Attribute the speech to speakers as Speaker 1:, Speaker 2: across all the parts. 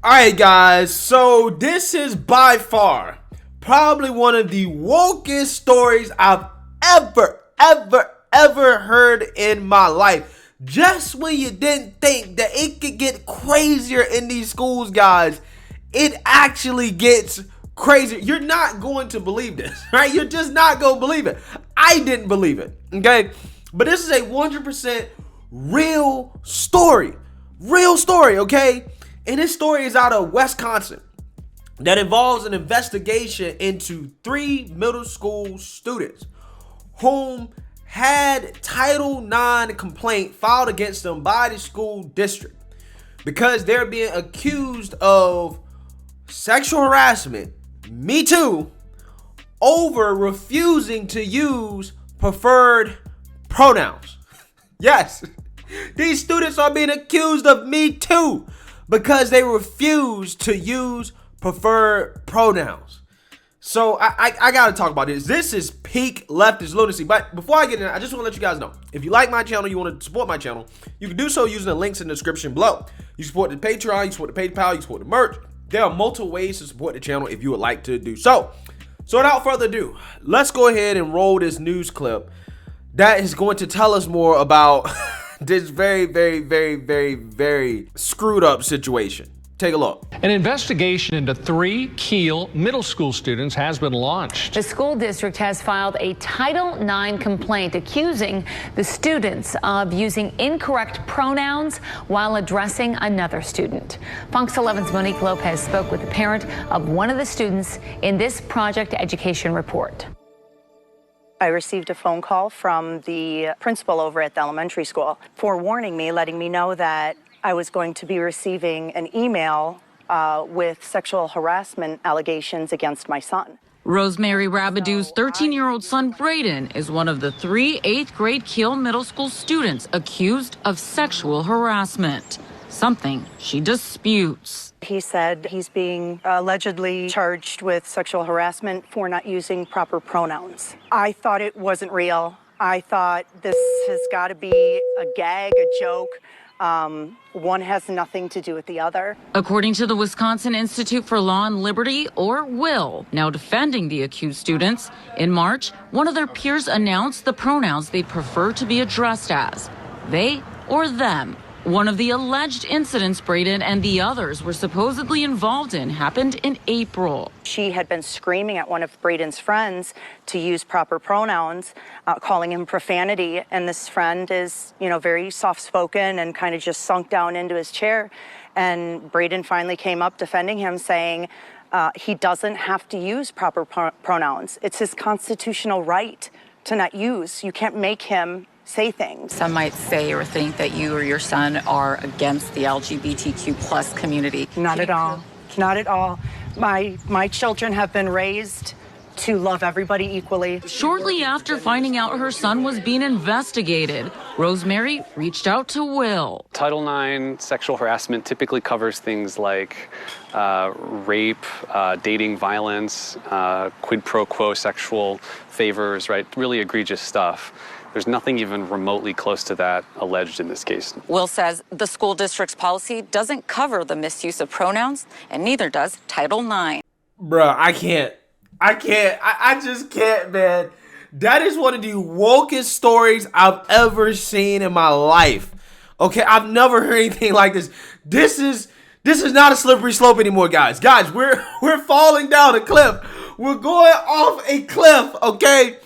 Speaker 1: Alright guys, so this is by far probably one of the wokest stories I've ever heard in my life. Just when you didn't think that it could get crazier in these schools, guys, it actually gets crazier. You're not going to believe this, right? You're just not going to believe it. I didn't believe it, okay? But this is a 100% real story. Real story, okay? And this story is out of Wisconsin that involves an investigation into 3 middle school students whom had Title IX complaint filed against them by the school district because they're being accused of sexual harassment, me too, over refusing to use preferred pronouns. Yes, these students are being accused of me too because they refuse to use preferred pronouns. So I gotta talk about this. This is peak leftist lunacy. But before I get in, I just want to let you guys know, if you like my channel, you want to support my channel, you can do so using the links in the description below. You support the Patreon, you support the PayPal, you support the merch. There are multiple ways to support the channel if you would like to do so. So without further ado, let's go ahead and roll this news clip that is going to tell us more about this very screwed up situation. Take a look.
Speaker 2: An investigation into 3 Kiel middle school students has been launched.
Speaker 3: The school district has filed a Title IX complaint accusing the students of using incorrect pronouns while addressing another student. Fox 11's Monique Lopez spoke with the parent of one of the students in this Project Education report.
Speaker 4: I received a phone call from the principal over at the elementary school forewarning me, letting me know that I was going to be receiving an email with sexual harassment allegations against my son.
Speaker 5: Rosemary Rabidou's 13-year-old son, Braden, is one of the 3 8th-grade Kiel Middle School students accused of sexual harassment, something she disputes.
Speaker 4: He said he's being allegedly charged with sexual harassment for not using proper pronouns. I thought it wasn't real. I thought this has got to be a gag, a joke. One has nothing to do with the other.
Speaker 5: According to the Wisconsin Institute for Law and Liberty, or WILL, now defending the accused students, in March, one of their peers announced the pronouns they prefer to be addressed as, they or them. One of the alleged incidents Braden and the others were supposedly involved in happened in April.
Speaker 4: She had been screaming at one of Braden's friends to use proper pronouns, calling him profanity. And this friend is, very soft-spoken and kind of just sunk down into his chair. And Braden finally came up defending him, saying he doesn't have to use proper pronouns. It's his constitutional right to not use. You can't make him say things.
Speaker 6: Some might say or think that you or your son are against the LGBTQ plus community.
Speaker 4: Not at all. Not at all. My children have been raised to love everybody equally.
Speaker 5: Shortly after finding out her son was being investigated, Rosemary reached out to Will.
Speaker 7: Title IX sexual harassment typically covers things like rape, dating violence, quid pro quo sexual favors, right? Really egregious stuff. There's nothing even remotely close to that alleged in this case.
Speaker 6: Will says the school district's policy doesn't cover the misuse of pronouns, and neither does Title IX.
Speaker 1: Bruh, I just can't, man. That is one of the wokest stories I've ever seen in my life. Okay, I've never heard anything like this. This is not a slippery slope anymore, guys. Guys, we're falling down a cliff. We're going off a cliff, okay?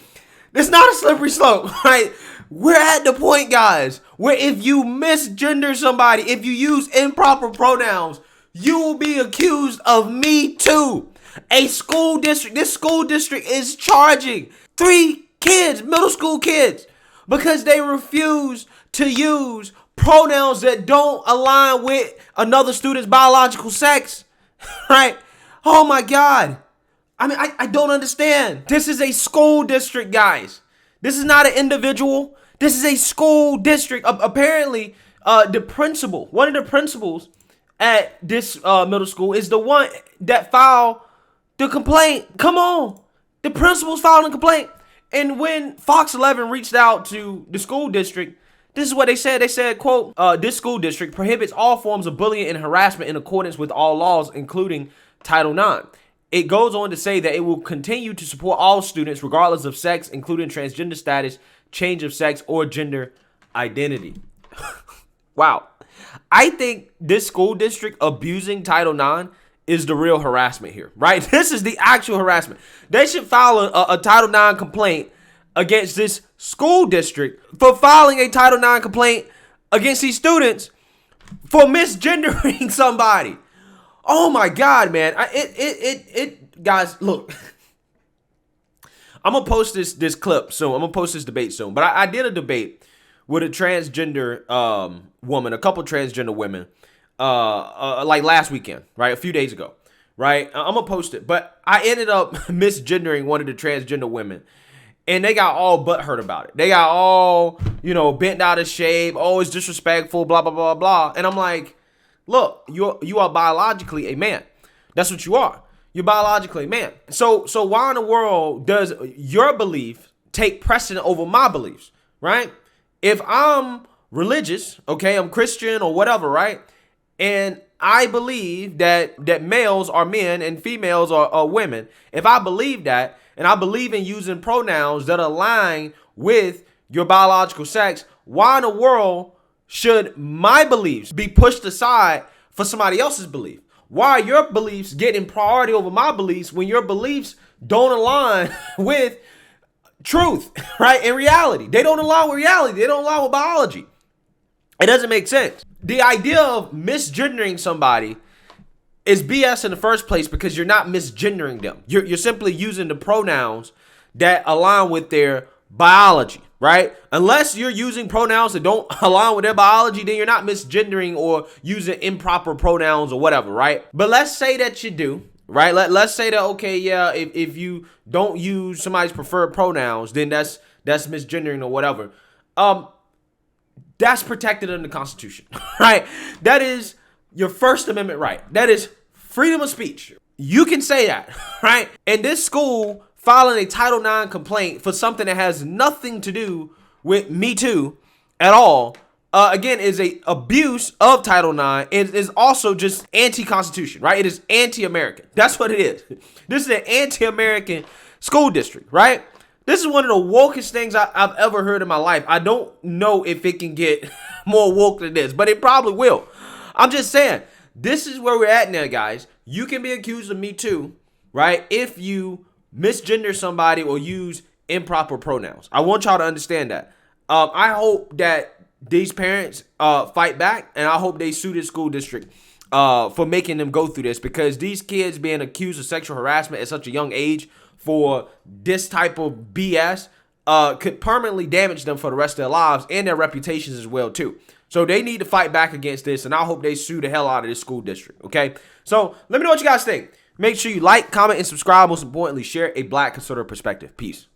Speaker 1: It's not a slippery slope, right? We're at the point, guys, where if you misgender somebody, if you use improper pronouns, you will be accused of me too. This school district is charging 3 kids, middle school kids, because they refuse to use pronouns that don't align with another student's biological sex, right? Oh my God. I mean, I don't understand. This is a school district, guys. This is not an individual. This is a school district. Apparently, the principal, one of the principals at this middle school is the one that filed the complaint. Come on. The principal's filed a complaint. And when Fox 11 reached out to the school district, This is what they said. They said, quote, this school district prohibits all forms of bullying and harassment in accordance with all laws, including Title IX. It goes on to say that it will continue to support all students regardless of sex, including transgender status, change of sex, or gender identity. Wow. I think this school district abusing Title IX is the real harassment here, right? This is the actual harassment. They should file a Title IX complaint against this school district for filing a Title IX complaint against these students for misgendering somebody. Oh my God, man. Guys, look. I'm going to post this clip soon. I'm going to post this debate soon. But I did a debate with a transgender woman, a couple transgender women, like last weekend, right? A few days ago, right? I'm going to post it. But I ended up misgendering one of the transgender women. And they got all butthurt about it. They got all, bent out of shape. Oh, it's disrespectful, blah, blah, blah, blah. And I'm like, look, you are biologically a man. That's what you are. You're biologically a man. So why in the world does your belief take precedent over my beliefs, right? If I'm religious, okay, I'm Christian or whatever, right? And I believe that males are men and females are women. If I believe that, and I believe in using pronouns that align with your biological sex, why in the world should my beliefs be pushed aside for somebody else's belief? Why are your beliefs getting priority over my beliefs when your beliefs don't align with truth, right? In reality, they don't align with reality. They don't align with biology. It doesn't make sense. The idea of misgendering somebody is BS in the first place because you're not misgendering them. You're simply using the pronouns that align with their biology, right? Unless you're using pronouns that don't align with their biology, then you're not misgendering or using improper pronouns or whatever, right? But let's say that you do, right? Let's say that, okay, yeah, if you don't use somebody's preferred pronouns, then that's misgendering or whatever. That's protected under the Constitution, right? That is your First Amendment right. That is freedom of speech. You can say that, right? And this school filing a Title IX complaint for something that has nothing to do with Me Too at all, again, is a abuse of Title IX. It is also just anti-Constitution, right? It is anti-American. That's what it is. This is an anti-American school district, right? This is one of the wokest things I've ever heard in my life. I don't know if it can get more woke than this, but it probably will. I'm just saying, this is where we're at now, guys. You can be accused of Me Too, right? If you misgender somebody or use improper pronouns. I want y'all to understand that. I hope that these parents fight back, and I hope they sue this school district for making them go through this, because these kids being accused of sexual harassment at such a young age for this type of BS could permanently damage them for the rest of their lives and their reputations as well too. So they need to fight back against this, and I hope they sue the hell out of this school district, okay? So let me know what you guys think. Make sure you like, comment, and subscribe. Most importantly, share a Black conservative perspective. Peace.